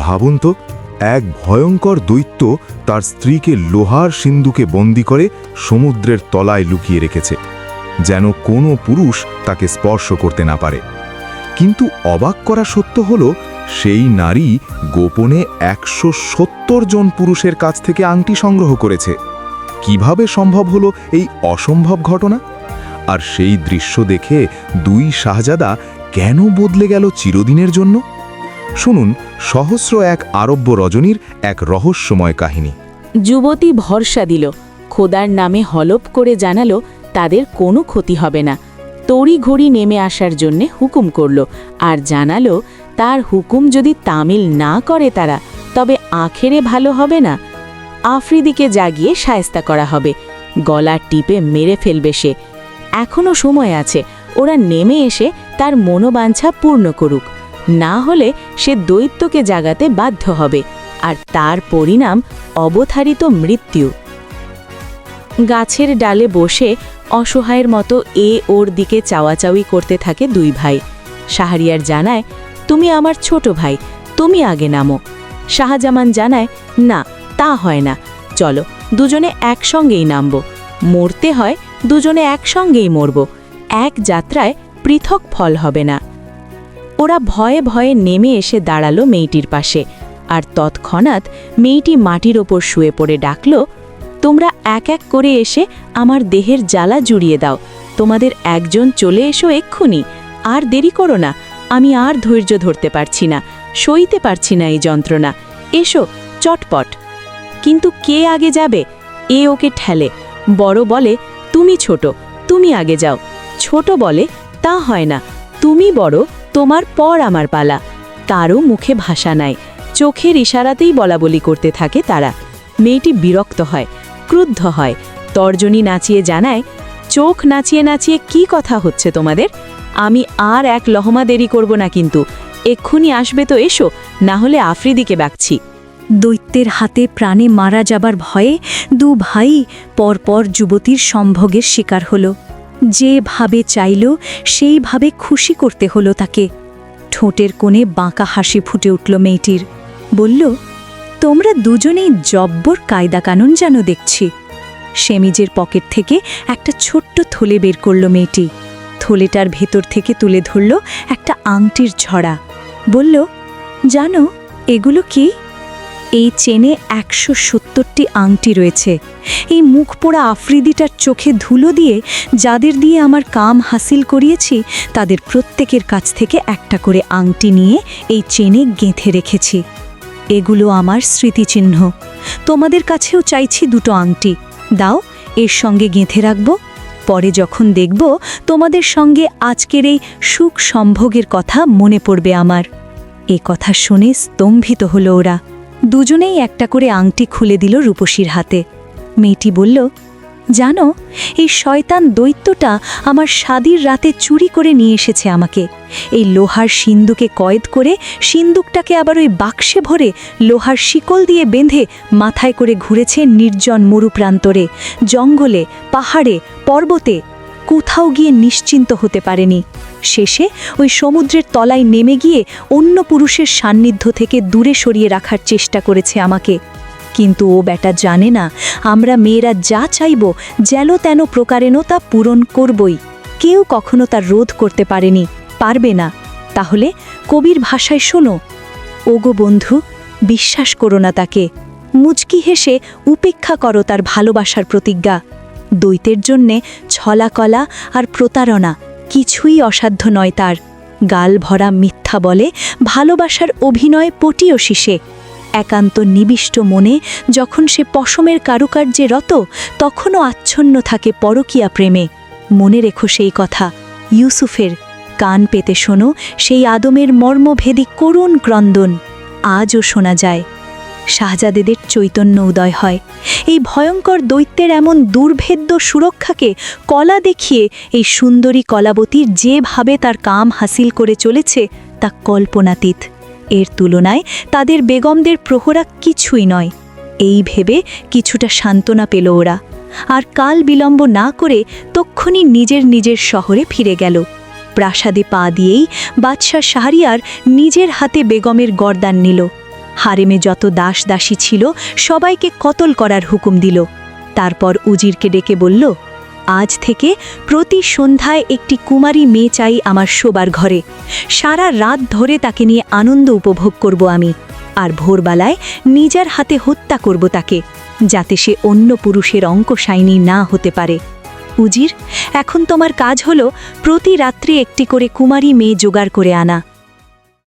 ভাবুন তো, এক ভয়ঙ্কর দৈত্য তার স্ত্রীকে লোহার সিন্ধুকে বন্দী করে সমুদ্রের তলায় লুকিয়ে রেখেছে, যেন কোনো পুরুষ তাকে স্পর্শ করতে না পারে। কিন্তু অবাক করা সত্য হল, সেই নারী গোপনে 170 জন পুরুষের কাছ থেকে আংটি সংগ্রহ করেছে। কিভাবে সম্ভব হলো এই অসম্ভব ঘটনা? আর সেই দৃশ্য দেখে দুই শাহজাদা কেন বদলে গেল চিরদিনের জন্য? শুনুন সহস্র এক আরব্য রজনীর এক রহস্যময় কাহিনী। যুবতী ভরসা দিল, খোদার নামে হলপ করে জানালো তাদের কোনো ক্ষতি হবে না। তড়িঘড়ি নেমে আসার জন্যে হুকুম করল, আর জানালো তার হুকুম যদি তামিল না করে তারা, তবে আখেরে ভালো হবে না। আফ্রিদিকে জাগিয়ে শায়েস্তা করা হবে, গলা টিপে মেরে ফেলবে সে। এখনও সময় আছে, ওরা নেমে এসে তার মনোবাঞ্ছা পূর্ণ করুক, না হলে সে দৈত্যকে জাগাতে বাধ্য হবে, আর তার পরিণাম অবধারিত মৃত্যু। গাছের ডালে বসে অসহায়ের মতো ওর দিকে চাওয়াচাওয়ি করতে থাকে দুই ভাই। শাহরিয়ার জানায়, তুমি আমার ছোট ভাই, তুমি আগে নামো। শাহজামান জানায়, না তা হয় না, চলো দুজনে একসঙ্গেই নামব। মরতে হয় দুজনে একসঙ্গেই মরব, এক যাত্রায় পৃথক ফল হবে না। ওরা ভয়ে ভয়ে নেমে এসে দাঁড়ালো মেয়েটির পাশে, আর তৎক্ষণাৎ মেয়েটি মাটির ওপর শুয়ে পড়ে ডাকল, তোমরা এক এক করে এসে আমার দেহের জ্বালা জুড়িয়ে দাও, তোমাদের একজন চলে এসো এক্ষুনি, আর দেরি করো না, আমি আর ধৈর্য ধরতে পারছি না, সইতে পারছি না এই যন্ত্রণা, এসো চটপট। কিন্তু কে আগে যাবে? ওকে ঠেলে। বড় বলে, তুমি ছোট, তুমি আগে যাও। ছোট বলে, তা হয় না, তুমি বড়, তোমার পর আমার পালা। তারও মুখে ভাষা নাই, চোখের ইশারাতেই বলাবলি করতে থাকে তারা। মেয়েটি বিরক্ত হয়, ক্রুদ্ধ হয়, তর্জনী নাচিয়ে জানায়, চোখ নাচিয়ে নাচিয়ে কি কথা হচ্ছে তোমাদের? আমি আর এক লহমা দেরি করব না, কিন্তু এক্ষুনি আসবে তো এসো, না হলে আফ্রিদিকে ডাকছি। দৈত্যের হাতে প্রাণে মারা যাবার ভয়ে দু ভাই পরপর যুবতীর সম্ভোগের শিকার হল। যেভাবে চাইল সেইভাবে খুশি করতে হলো তাকে। ঠোঁটের কোণে বাঁকা হাসি ফুটে উঠল মেয়েটির। বলল, তোমরা দুজনেই জব্বর কায়দা কানুন জানো দেখছি। সেমিজের পকেট থেকে একটা ছোট্ট থলে বের করল মেয়েটি। থলেটার ভেতর থেকে তুলে ধরল একটা আংটির ঝরা। বলল, জানো এগুলো কি? এই চেনে 170টি আংটি রয়েছে। এই মুখ পোড়া আফ্রিদিটার চোখে ধুলো দিয়ে যাদের দিয়ে আমার কাম হাসিল করিয়েছি, তাদের প্রত্যেকের কাছ থেকে একটা করে আংটি নিয়ে এই চেনে গেঁথে রেখেছি। এগুলো আমার স্মৃতিচিহ্ন। তোমাদের কাছেও চাইছি দুটো আংটি, দাও, এর সঙ্গে গেঁথে রাখব। পরে যখন দেখব তোমাদের সঙ্গে আজকের এই সুখ সম্ভোগের কথা মনে পড়বে আমার। এ কথা শুনে স্তম্ভিত হলো ওরা। দুজনেই একটা করে আংটি খুলে দিল রূপসীর হাতে। মেয়েটি বলল, জানো, এই শয়তান দৈত্যটা আমার শাদির রাতে চুরি করে নিয়ে এসেছে আমাকে। এই লোহার সিন্দুকে কয়েদ করে সিন্দুকটাকে আবার ওই বাক্সে ভরে লোহার শিকল দিয়ে বেঁধে মাথায় করে ঘুরেছে নির্জন মরুপ্রান্তরে, জঙ্গলে, পাহাড়ে, পর্বতে। কোথাও গিয়ে নিশ্চিন্ত হতে পারেনি। শেষে ওই সমুদ্রের তলায় নেমে গিয়ে অন্য পুরুষের সান্নিধ্য থেকে দূরে সরিয়ে রাখার চেষ্টা করেছে আমাকে। কিন্তু ও বেটা জানে না, আমরা মেয়েরা যা চাইব যেন তেন প্রকারেণ তা পূরণ করবই। কেউ কখনো তার রোধ করতে পারেনি, পারবে না। তাহলে কবির ভাষায় শোনো, ওগো বন্ধু, বিশ্বাস করো না তাকে। মুচকি হেসে উপেক্ষা করো তার ভালোবাসার প্রতিজ্ঞা। দৈত্যের জন্যে ছলাকলা আর প্রতারণা কিছুই অসাধ্য নয় তার। গাল ভরা মিথ্যা বলে ভালোবাসার অভিনয় পটিও শিশে। একান্ত নিবিষ্ট মনে যখন সে পশমের কারুকার্যে রত, তখনও আচ্ছন্ন থাকে পরকীয়া প্রেমে। মনে রেখো সেই কথা ইউসুফের। কান পেতে শোনো সেই আদমের মর্মভেদী করুণ ক্রন্দন। আজও শোনা যায়। শাহজাদেদের চৈতন্য উদয় হয়। এই ভয়ঙ্কর দৈত্যের এমন দুর্ভেদ্য সুরক্ষাকে কলা দেখিয়ে এই সুন্দরী কলাবতীর যেভাবে তার কাম হাসিল করে চলেছে তা কল্পনাতীত। এর তুলনায় তাদের বেগমদের প্রহরা কিছুই নয়। এই ভেবে কিছুটা সান্ত্বনা পেল ওরা, আর কাল বিলম্ব না করে তক্ষুনি নিজের নিজের শহরে ফিরে গেল। প্রাসাদে পা দিয়েই বাদশাহ শাহরিয়ার নিজের হাতে বেগমের গর্দান নিল। হারেমে যত দাস দাসী ছিল সবাইকে কতল করার হুকুম দিল। তারপর উজিরকে ডেকে বলল, আজ থেকে প্রতি সন্ধ্যায় একটি কুমারী মেয়ে চাই আমার শোবার ঘরে। সারা রাত ধরে তাকে নিয়ে আনন্দ উপভোগ করব আমি, আর ভোরবেলায় নিজের হাতে হত্যা করব তাকে, যাতে সে অন্য পুরুষের অঙ্কশাইনী না হতে পারে। উজির, এখন তোমার কাজ হলো প্রতি রাত্রি একটি করে কুমারী মেয়ে জোগাড় করে আনা।